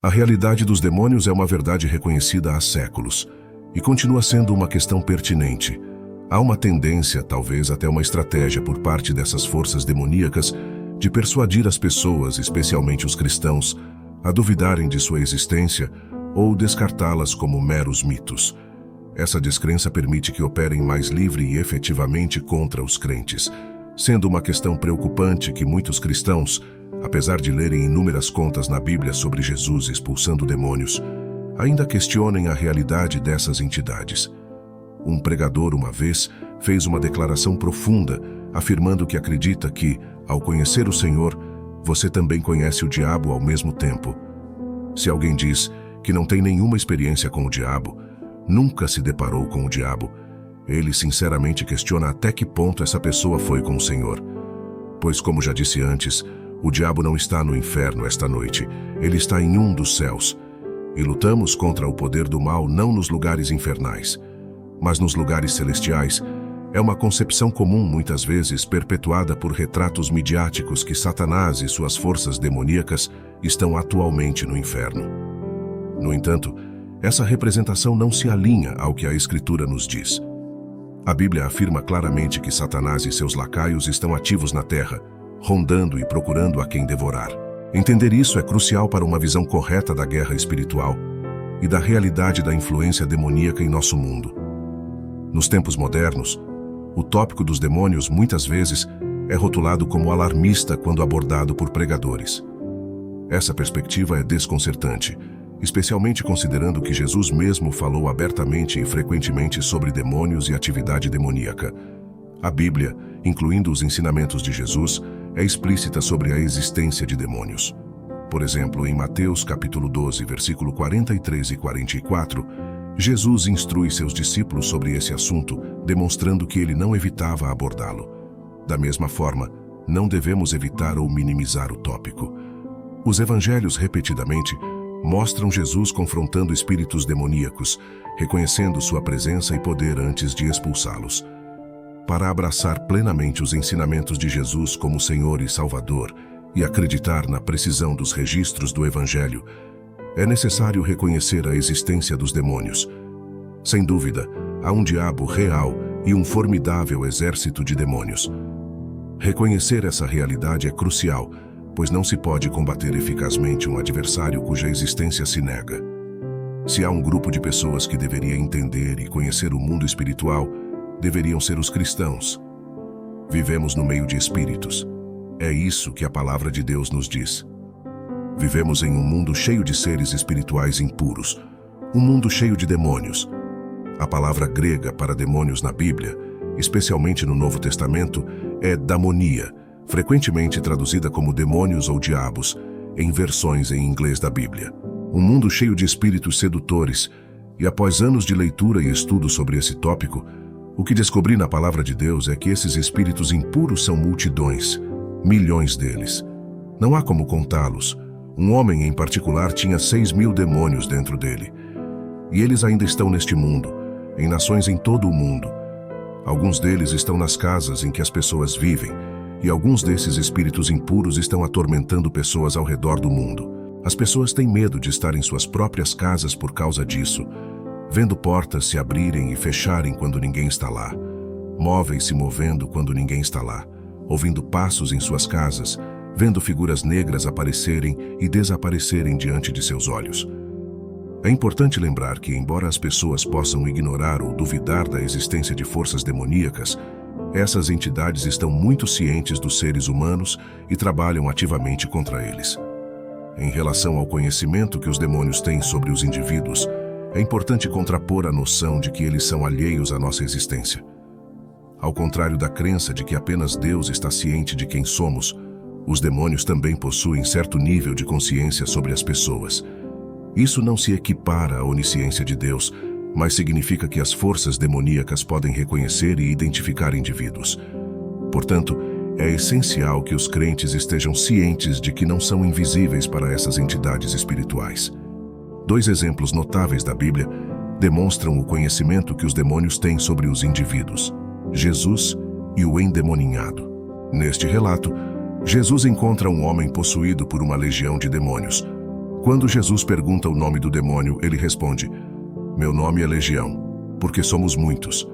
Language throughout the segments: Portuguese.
A realidade dos demônios é uma verdade reconhecida há séculos e continua sendo uma questão pertinente. Há uma tendência, talvez até uma estratégia por parte dessas forças demoníacas de persuadir as pessoas, especialmente os cristãos, a duvidarem de sua existência ou descartá-las como meros mitos. Essa descrença permite que operem mais livre e efetivamente contra os crentes, sendo uma questão preocupante que muitos cristãos, apesar de lerem inúmeras contas na Bíblia sobre Jesus expulsando demônios, ainda questionem a realidade dessas entidades. Um pregador, uma vez, fez uma declaração profunda, afirmando que acredita que, ao conhecer o Senhor, você também conhece o diabo ao mesmo tempo. Se alguém diz que não tem nenhuma experiência com o diabo, nunca se deparou com o diabo, ele sinceramente questiona até que ponto essa pessoa foi com o Senhor. Pois, como já disse antes, o diabo não está no inferno esta noite, ele está em um dos céus. E lutamos contra o poder do mal não nos lugares infernais, mas nos lugares celestiais. É uma concepção comum, muitas vezes perpetuada por retratos midiáticos, que Satanás e suas forças demoníacas estão atualmente no inferno. No entanto, essa representação não se alinha ao que a Escritura nos diz. A Bíblia afirma claramente que Satanás e seus lacaios estão ativos na terra, rondando e procurando a quem devorar. Entender isso é crucial para uma visão correta da guerra espiritual e da realidade da influência demoníaca em nosso mundo. Nos tempos modernos, o tópico dos demônios muitas vezes é rotulado como alarmista quando abordado por pregadores. Essa perspectiva é desconcertante, especialmente considerando que Jesus mesmo falou abertamente e frequentemente sobre demônios e atividade demoníaca. A Bíblia, incluindo os ensinamentos de Jesus, é explícita sobre a existência de demônios. Por exemplo, em Mateus capítulo 12, versículo 43 e 44, Jesus instrui seus discípulos sobre esse assunto, demonstrando que ele não evitava abordá-lo. Da mesma forma, não devemos evitar ou minimizar o tópico. Os evangelhos repetidamente mostram Jesus confrontando espíritos demoníacos, reconhecendo sua presença e poder antes de expulsá-los. Para abraçar plenamente os ensinamentos de Jesus como Senhor e Salvador e acreditar na precisão dos registros do Evangelho, é necessário reconhecer a existência dos demônios. Sem dúvida, há um diabo real e um formidável exército de demônios. Reconhecer essa realidade é crucial, pois não se pode combater eficazmente um adversário cuja existência se nega. Se há um grupo de pessoas que deveria entender e conhecer o mundo espiritual, deveriam ser os cristãos. Vivemos no meio de espíritos. É isso que a palavra de Deus nos diz. Vivemos em um mundo cheio de seres espirituais impuros, um mundo cheio de demônios. A palavra grega para demônios na Bíblia, especialmente no Novo Testamento, é daimonia, frequentemente traduzida como demônios ou diabos, em versões em inglês da Bíblia. Um mundo cheio de espíritos sedutores, e após anos de leitura e estudo sobre esse tópico, o que descobri na palavra de Deus é que esses espíritos impuros são multidões, milhões deles. Não há como contá-los. Um homem em particular tinha 6.000 demônios dentro dele. E eles ainda estão neste mundo, em nações em todo o mundo. Alguns deles estão nas casas em que as pessoas vivem, e alguns desses espíritos impuros estão atormentando pessoas ao redor do mundo. As pessoas têm medo de estar em suas próprias casas por causa disso, vendo portas se abrirem e fecharem quando ninguém está lá, móveis se movendo quando ninguém está lá, ouvindo passos em suas casas, vendo figuras negras aparecerem e desaparecerem diante de seus olhos. É importante lembrar que, embora as pessoas possam ignorar ou duvidar da existência de forças demoníacas, essas entidades estão muito cientes dos seres humanos e trabalham ativamente contra eles. Em relação ao conhecimento que os demônios têm sobre os indivíduos, é importante contrapor a noção de que eles são alheios à nossa existência. Ao contrário da crença de que apenas Deus está ciente de quem somos, os demônios também possuem certo nível de consciência sobre as pessoas. Isso não se equipara à onisciência de Deus, mas significa que as forças demoníacas podem reconhecer e identificar indivíduos. Portanto, é essencial que os crentes estejam cientes de que não são invisíveis para essas entidades espirituais. 2 exemplos notáveis da Bíblia demonstram o conhecimento que os demônios têm sobre os indivíduos: Jesus e o endemoninhado. Neste relato, Jesus encontra um homem possuído por uma legião de demônios. Quando Jesus pergunta o nome do demônio, ele responde: "Meu nome é Legião, porque somos muitos."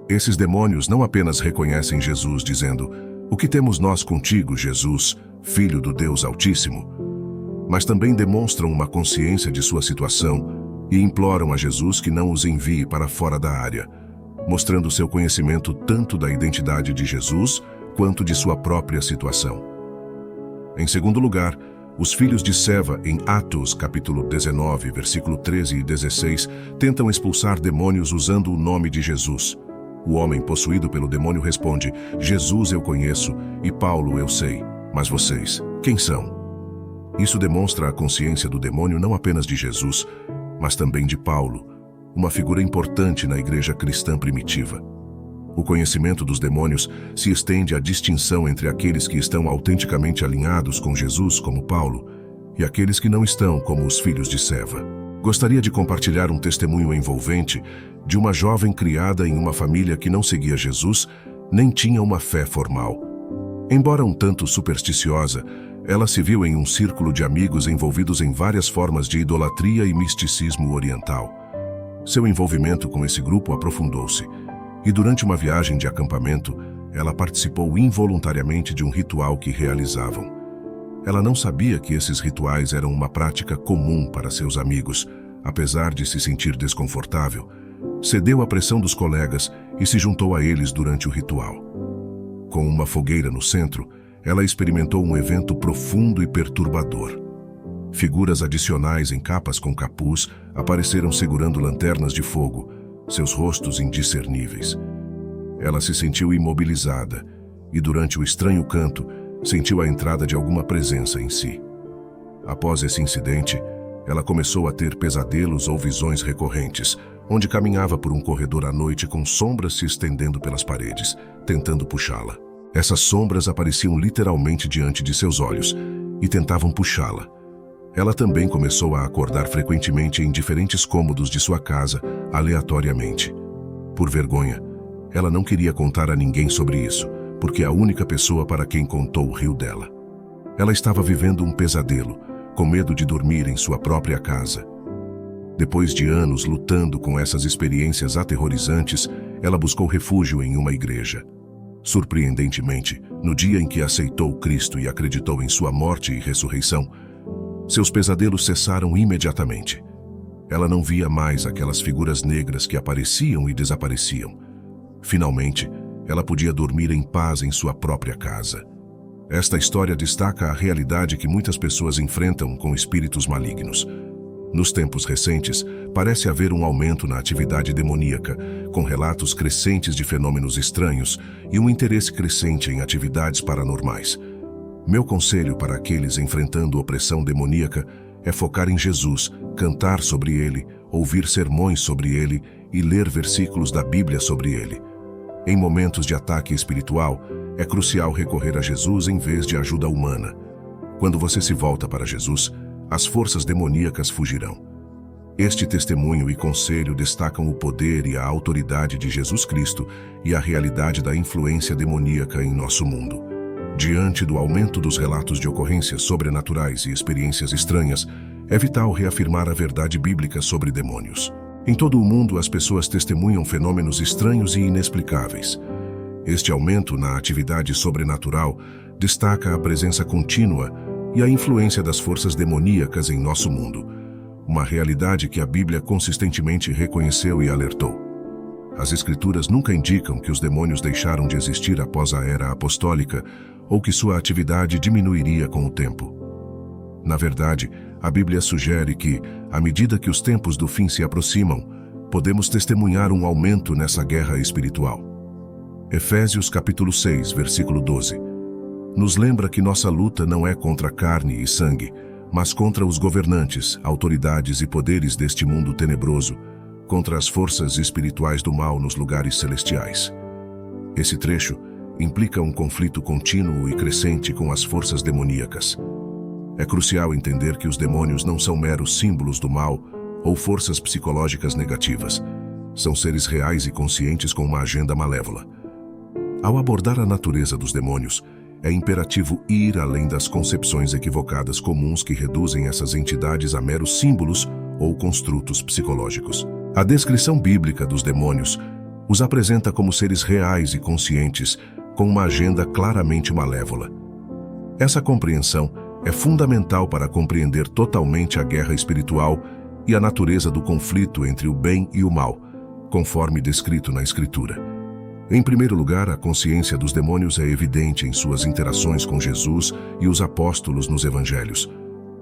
Esses demônios não apenas reconhecem Jesus dizendo: "O que temos nós contigo, Jesus, Filho do Deus Altíssimo?", mas também demonstram uma consciência de sua situação e imploram a Jesus que não os envie para fora da área, mostrando seu conhecimento tanto da identidade de Jesus quanto de sua própria situação. Em segundo lugar, os filhos de Seva, em Atos, capítulo 19, versículo 13 e 16, tentam expulsar demônios usando o nome de Jesus. O homem possuído pelo demônio responde: "Jesus eu conheço e Paulo eu sei, mas vocês, quem são?" Isso demonstra a consciência do demônio não apenas de Jesus, mas também de Paulo, uma figura importante na igreja cristã primitiva. O conhecimento dos demônios se estende à distinção entre aqueles que estão autenticamente alinhados com Jesus, como Paulo, e aqueles que não estão, como os filhos de Seva. Gostaria de compartilhar um testemunho envolvente de uma jovem criada em uma família que não seguia Jesus, nem tinha uma fé formal. Embora um tanto supersticiosa, ela se viu em um círculo de amigos envolvidos em várias formas de idolatria e misticismo oriental. Seu envolvimento com esse grupo aprofundou-se, e durante uma viagem de acampamento, ela participou involuntariamente de um ritual que realizavam. Ela não sabia que esses rituais eram uma prática comum para seus amigos. Apesar de se sentir desconfortável, cedeu à pressão dos colegas e se juntou a eles durante o ritual. Com uma fogueira no centro, ela experimentou um evento profundo e perturbador. Figuras adicionais em capas com capuz apareceram segurando lanternas de fogo, seus rostos indiscerníveis. Ela se sentiu imobilizada e, durante o estranho canto, sentiu a entrada de alguma presença em si. Após esse incidente, ela começou a ter pesadelos ou visões recorrentes, onde caminhava por um corredor à noite com sombras se estendendo pelas paredes, tentando puxá-la. Essas sombras apareciam literalmente diante de seus olhos e tentavam puxá-la. Ela também começou a acordar frequentemente em diferentes cômodos de sua casa, aleatoriamente. Por vergonha, ela não queria contar a ninguém sobre isso, porque a única pessoa para quem contou riu dela. Ela estava vivendo um pesadelo, com medo de dormir em sua própria casa. Depois de anos lutando com essas experiências aterrorizantes, ela buscou refúgio em uma igreja. Surpreendentemente, no dia em que aceitou Cristo e acreditou em sua morte e ressurreição, seus pesadelos cessaram imediatamente. Ela não via mais aquelas figuras negras que apareciam e desapareciam. Finalmente, ela podia dormir em paz em sua própria casa. Esta história destaca a realidade que muitas pessoas enfrentam com espíritos malignos. Nos tempos recentes, parece haver um aumento na atividade demoníaca, com relatos crescentes de fenômenos estranhos e um interesse crescente em atividades paranormais. Meu conselho para aqueles enfrentando opressão demoníaca é focar em Jesus, cantar sobre ele, ouvir sermões sobre ele e ler versículos da Bíblia sobre ele. Em momentos de ataque espiritual, é crucial recorrer a Jesus em vez de ajuda humana. Quando você se volta para Jesus, as forças demoníacas fugirão. Este testemunho e conselho destacam o poder e a autoridade de Jesus Cristo e a realidade da influência demoníaca em nosso mundo. Diante do aumento dos relatos de ocorrências sobrenaturais e experiências estranhas, é vital reafirmar a verdade bíblica sobre demônios. Em todo o mundo, as pessoas testemunham fenômenos estranhos e inexplicáveis. Este aumento na atividade sobrenatural destaca a presença contínua e a influência das forças demoníacas em nosso mundo, uma realidade que a Bíblia consistentemente reconheceu e alertou. As Escrituras nunca indicam que os demônios deixaram de existir após a era apostólica ou que sua atividade diminuiria com o tempo. Na verdade, a Bíblia sugere que, à medida que os tempos do fim se aproximam, podemos testemunhar um aumento nessa guerra espiritual. Efésios capítulo 6, versículo 12, nos lembra que nossa luta não é contra carne e sangue, mas contra os governantes, autoridades e poderes deste mundo tenebroso, contra as forças espirituais do mal nos lugares celestiais. Esse trecho implica um conflito contínuo e crescente com as forças demoníacas. É crucial entender que os demônios não são meros símbolos do mal ou forças psicológicas negativas. São seres reais e conscientes com uma agenda malévola. Ao abordar a natureza dos demônios, é imperativo ir além das concepções equivocadas comuns que reduzem essas entidades a meros símbolos ou construtos psicológicos. A descrição bíblica dos demônios os apresenta como seres reais e conscientes, com uma agenda claramente malévola. Essa compreensão é fundamental para compreender totalmente a guerra espiritual e a natureza do conflito entre o bem e o mal, conforme descrito na Escritura. Em primeiro lugar, a consciência dos demônios é evidente em suas interações com Jesus e os apóstolos nos evangelhos.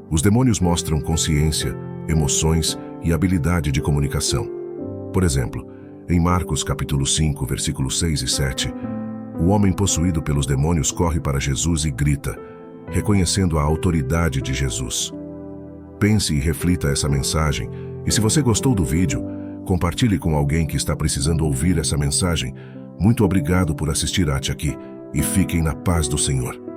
Os demônios mostram consciência, emoções e habilidade de comunicação. Por exemplo, em Marcos capítulo 5, versículos 6 e 7, o homem possuído pelos demônios corre para Jesus e grita, reconhecendo a autoridade de Jesus. Pense e reflita essa mensagem, e se você gostou do vídeo, compartilhe com alguém que está precisando ouvir essa mensagem. Muito obrigado por assistir até aqui, e fiquem na paz do Senhor.